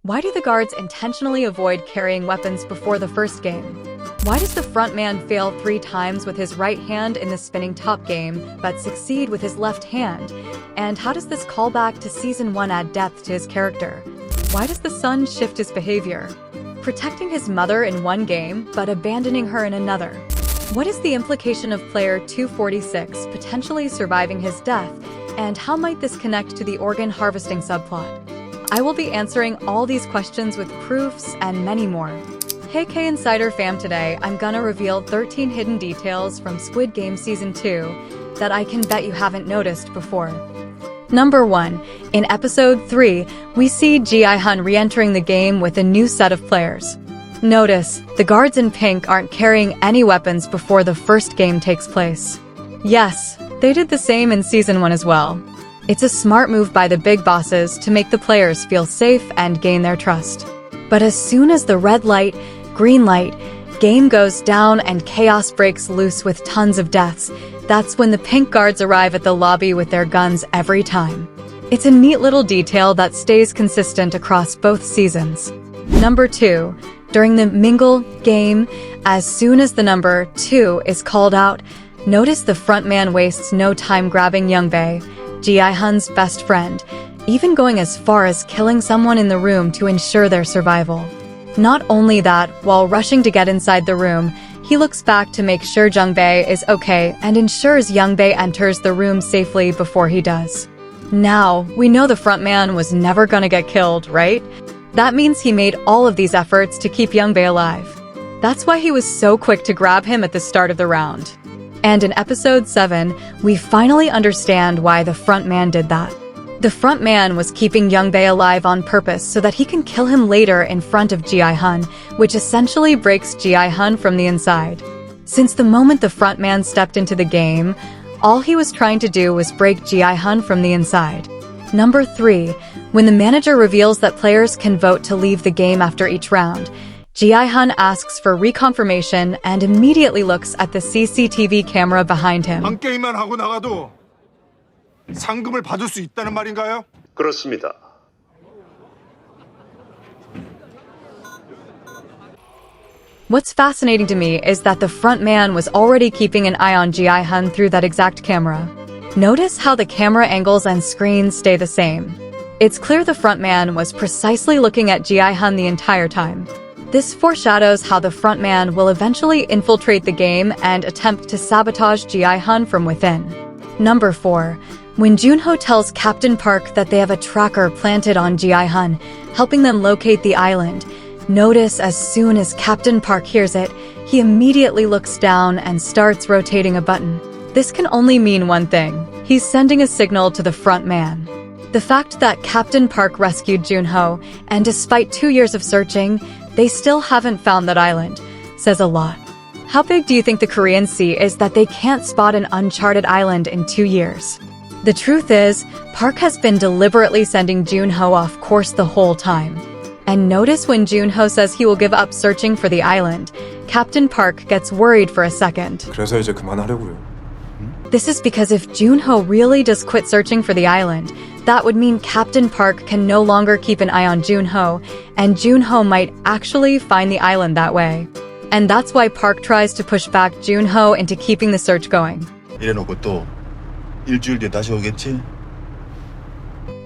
Why do the guards intentionally avoid carrying weapons before the first game? Why does the frontman fail 3 times with his right hand in the spinning top game, but succeed with his left hand? And how does this callback to Season 1 add depth to his character? Why does the son shift his behavior? Protecting his mother in one game, but abandoning her in another. What is the implication of player 246 potentially surviving his death, and how might this connect to the organ harvesting subplot? I will be answering all these questions with proofs and many more. Hey K Insider fam, today I'm gonna reveal 13 hidden details from Squid Game Season 2 that I can bet you haven't noticed before. Number 1. In Episode 3, we see Ji-hun re-entering the game with a new set of players. Notice, the guards in pink aren't carrying any weapons before the first game takes place. Yes, they did the same in Season 1 as well. It's a smart move by the big bosses to make the players feel safe and gain their trust. But as soon as the red light, green light, game goes down and chaos breaks loose with tons of deaths, that's when the pink guards arrive at the lobby with their guns every time. It's a neat little detail that stays consistent across both seasons. Number 2. During the mingle game, as soon as the number 2 is called out, notice the frontman wastes no time grabbing Jung, Ji-hun's best friend, even going as far as killing someone in the room to ensure their survival. Not only that, while rushing to get inside the room, he looks back to make sure Jung is okay and ensures Jung enters the room safely before he does. Now, we know the frontman was never gonna get killed, right? That means he made all of these efforts to keep Jung alive. That's why he was so quick to grab him at the start of the round. And in Episode 7, we finally understand why the frontman did that. The frontman was keeping Jung alive on purpose so that he can kill him later in front of Ji-hun, which essentially breaks Ji-hun from the inside. Since the moment the frontman stepped into the game, all he was trying to do was break Ji-hun from the inside. Number 3. When the manager reveals that players can vote to leave the game after each round, Ji-hun asks for reconfirmation and immediately looks at the CCTV camera behind him. 한 게임만 하고 나가도 상금을 받을 수 있다는 말인가요? 그렇습니다. What's fascinating to me is that the frontman was already keeping an eye on Ji-hun through that exact camera. Notice how the camera angles and screens stay the same. It's clear the frontman was precisely looking at Ji-hun the entire time. This foreshadows how the frontman will eventually infiltrate the game and attempt to sabotage Ji-hun from within. Number 4. When Junho tells Captain Park that they have a tracker planted on Ji-hun, helping them locate the island, notice as soon as Captain Park hears it, he immediately looks down and starts rotating a button. This can only mean one thing. He's sending a signal to the frontman. The fact that Captain Park rescued Junho, and despite 2 years of searching, they still haven't found that island, says a lot. How big do you think the Koreans see is that they can't spot an uncharted island in 2 years? The truth is, Park has been deliberately sending Junho off course the whole time. And notice when Junho says he will give up searching for the island, Captain Park gets worried for a second. 그래서 이제 그만하려고요. This is because if Junho really does quit searching for the island, that would mean Captain Park can no longer keep an eye on Junho, and Junho might actually find the island that way. And that's why Park tries to push back Junho into keeping the search going. 이래놓고 또 일주일 뒤에 다시 오겠지?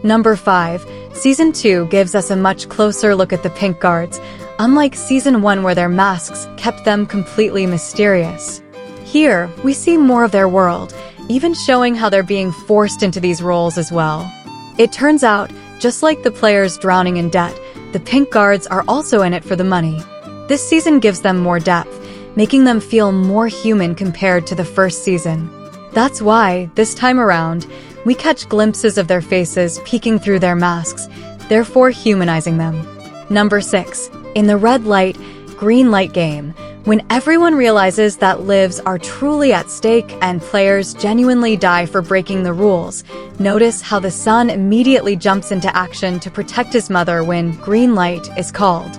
Number 5. Season 2 gives us a much closer look at the pink guards, unlike Season 1 where their masks kept them completely mysterious. Here, we see more of their world, even showing how they're being forced into these roles as well. It turns out, just like the players drowning in debt, the pink guards are also in it for the money. This season gives them more depth, making them feel more human compared to the first season. That's why, this time around, we catch glimpses of their faces peeking through their masks, therefore humanizing them. Number 6. In the red light, green light game, when everyone realizes that lives are truly at stake and players genuinely die for breaking the rules, notice how the son immediately jumps into action to protect his mother when green light is called.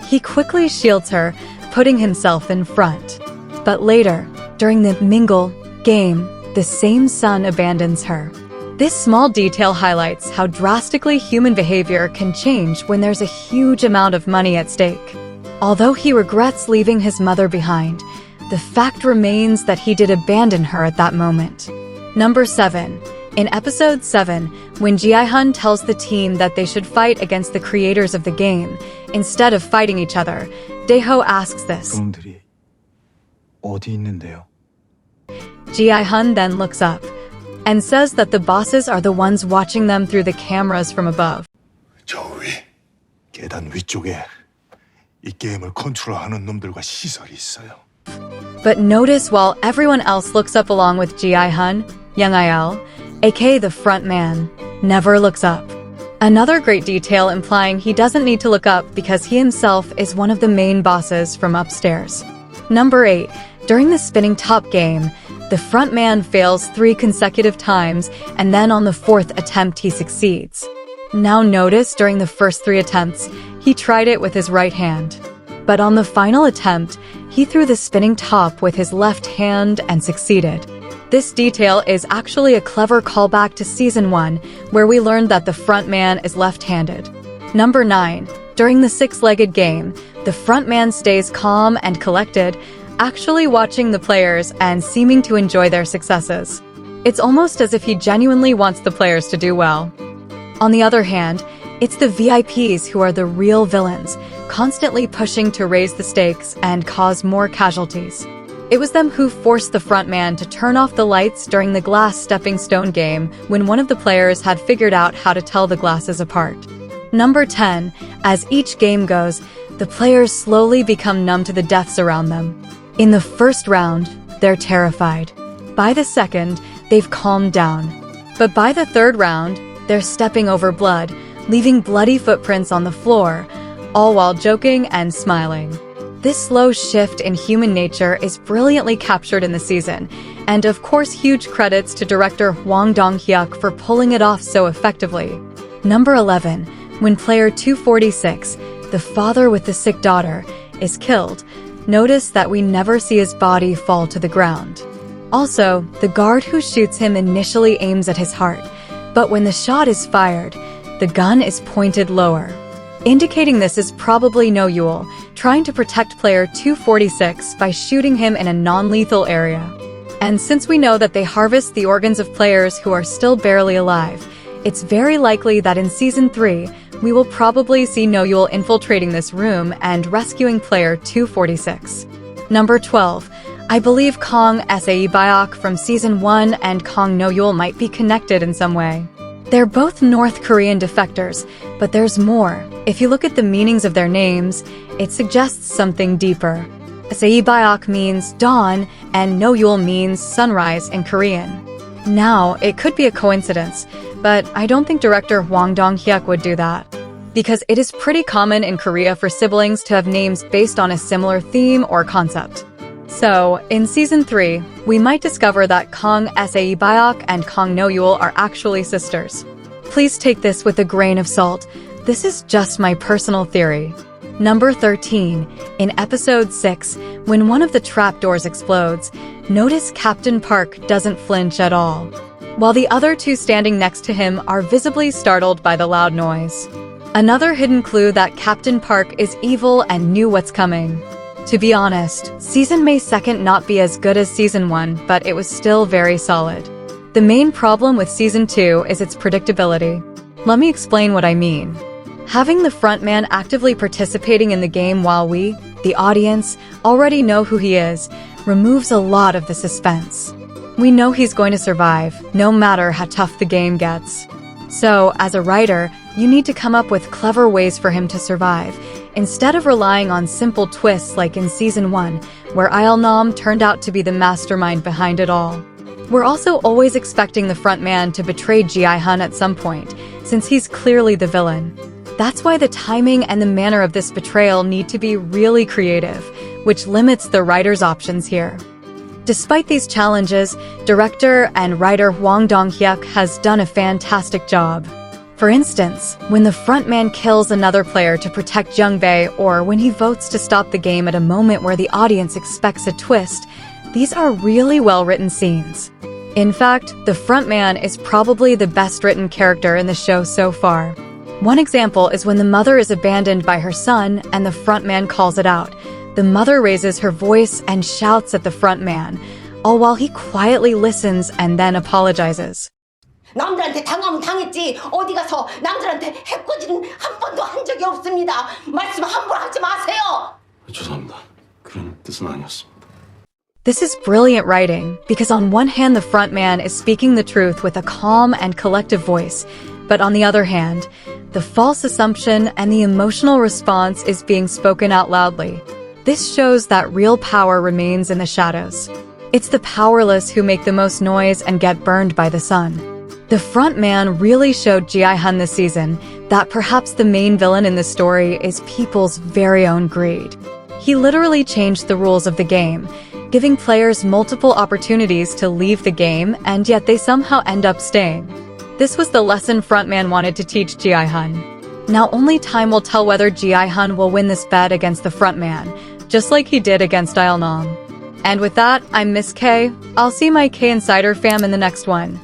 He quickly shields her, putting himself in front. But later, during the mingle game, the same son abandons her. This small detail highlights how drastically human behavior can change when there's a huge amount of money at stake. Although he regrets leaving his mother behind, the fact remains that he did abandon her at that moment. Number 7. In episode 7, when Ji-hun tells the team that they should fight against the creators of the game, instead of fighting each other, Dae-ho asks this. 놈들이 어디 있는데요? Ji-hun then looks up and says that the bosses are the ones watching them through the cameras from above. 저 위, 계단 위쪽에 이 게임을 컨트롤하는 놈들과 시설이 있어요. But notice while everyone else looks up along with Ji-hun, Jung aka the front man, never looks up. Another great detail implying he doesn't need to look up because he himself is one of the main bosses from upstairs. Number 8. During the spinning top game, the front man fails 3 consecutive times, and then on the 4th attempt he succeeds. Now notice during the first 3 attempts, he tried it with his right hand. But on the final attempt, he threw the spinning top with his left hand and succeeded. This detail is actually a clever callback to Season 1, where we learned that the front man is left-handed. Number 9. During the 6-legged game, the front man stays calm and collected, actually watching the players and seeming to enjoy their successes. It's almost as if he genuinely wants the players to do well. On the other hand, it's the VIPs who are the real villains, constantly pushing to raise the stakes and cause more casualties. It was them who forced the frontman to turn off the lights during the glass stepping stone game when one of the players had figured out how to tell the glasses apart. Number 10. As each game goes, the players slowly become numb to the deaths around them. In the first round, they're terrified. By the second, they've calmed down. But by the third round, they're stepping over blood, leaving bloody footprints on the floor, all while joking and smiling. This slow shift in human nature is brilliantly captured in the season, and of course huge credits to director Hwang Dong-hyuk for pulling it off so effectively. Number 11. When player 246, the father with the sick daughter, is killed, notice that we never see his body fall to the ground. Also, the guard who shoots him initially aims at his heart, but when the shot is fired, the gun is pointed lower. Indicating this is probably No Yul, trying to protect player 246 by shooting him in a non-lethal area. And since we know that they harvest the organs of players who are still barely alive, it's very likely that in Season 3, we will probably see No Yul infiltrating this room and rescuing player 246. Number 12. I believe Kong Sae-byok from Season 1 and Kong No Yul might be connected in some way. They're both North Korean defectors, but there's more. If you look at the meanings of their names, it suggests something deeper. Sae-byok means dawn, and No Yul means sunrise in Korean. Now, it could be a coincidence, but I don't think director Hwang Dong-hyuk would do that. Because it is pretty common in Korea for siblings to have names based on a similar theme or concept. So, in Season 3, we might discover that Kong Sae-byok and Kong No Yul are actually sisters. Please take this with a grain of salt. This is just my personal theory. Number 13. In Episode 6, when one of the trapdoors explodes, notice Captain Park doesn't flinch at all, while the other 2 standing next to him are visibly startled by the loud noise. Another hidden clue that Captain Park is evil and knew what's coming. To be honest, Season May 2nd not be as good as Season 1, but it was still very solid. The main problem with Season 2 is its predictability. Let me explain what I mean. Having the frontman actively participating in the game while we, the audience, already know who he is, removes a lot of the suspense. We know he's going to survive, no matter how tough the game gets. So, as a writer, you need to come up with clever ways for him to survive, instead of relying on simple twists like in Season 1, where Il-nam turned out to be the mastermind behind it all. We're also always expecting the frontman to betray Ji-hun at some point, since he's clearly the villain. That's why the timing and the manner of this betrayal need to be really creative, which limits the writer's options here. Despite these challenges, director and writer Hwang Dong-hyuk has done a fantastic job. For instance, when the frontman kills another player to protect Jung-bae, or when he votes to stop the game at a moment where the audience expects a twist, these are really well-written scenes. In fact, the frontman is probably the best written character in the show so far. One example is when the mother is abandoned by her son and the frontman calls it out. The mother raises her voice and shouts at the frontman, all while he quietly listens and then apologizes. 남들한테 당하면 당했지 어디 가서 남들한테 해코지는 한 번도 한 적이 없습니다. 말씀 함부로 하지 마세요. 죄송합니다. 그런 뜻은 아니었습니다. This is brilliant writing, because on one hand the frontman is speaking the truth with a calm and collective voice, but on the other hand, the false assumption and the emotional response is being spoken out loudly. This shows that real power remains in the shadows. It's the powerless who make the most noise and get burned by the sun. The frontman really showed Ji-hun this season that perhaps the main villain in the story is people's very own greed. He literally changed the rules of the game, giving players multiple opportunities to leave the game, and yet they somehow end up staying. This was the lesson frontman wanted to teach Ji-hun. Now only time will tell whether Ji-hun will win this bet against the frontman, just like he did against Ilnam. And with that, I'm Miss K. I'll see my K Insider fam in the next one.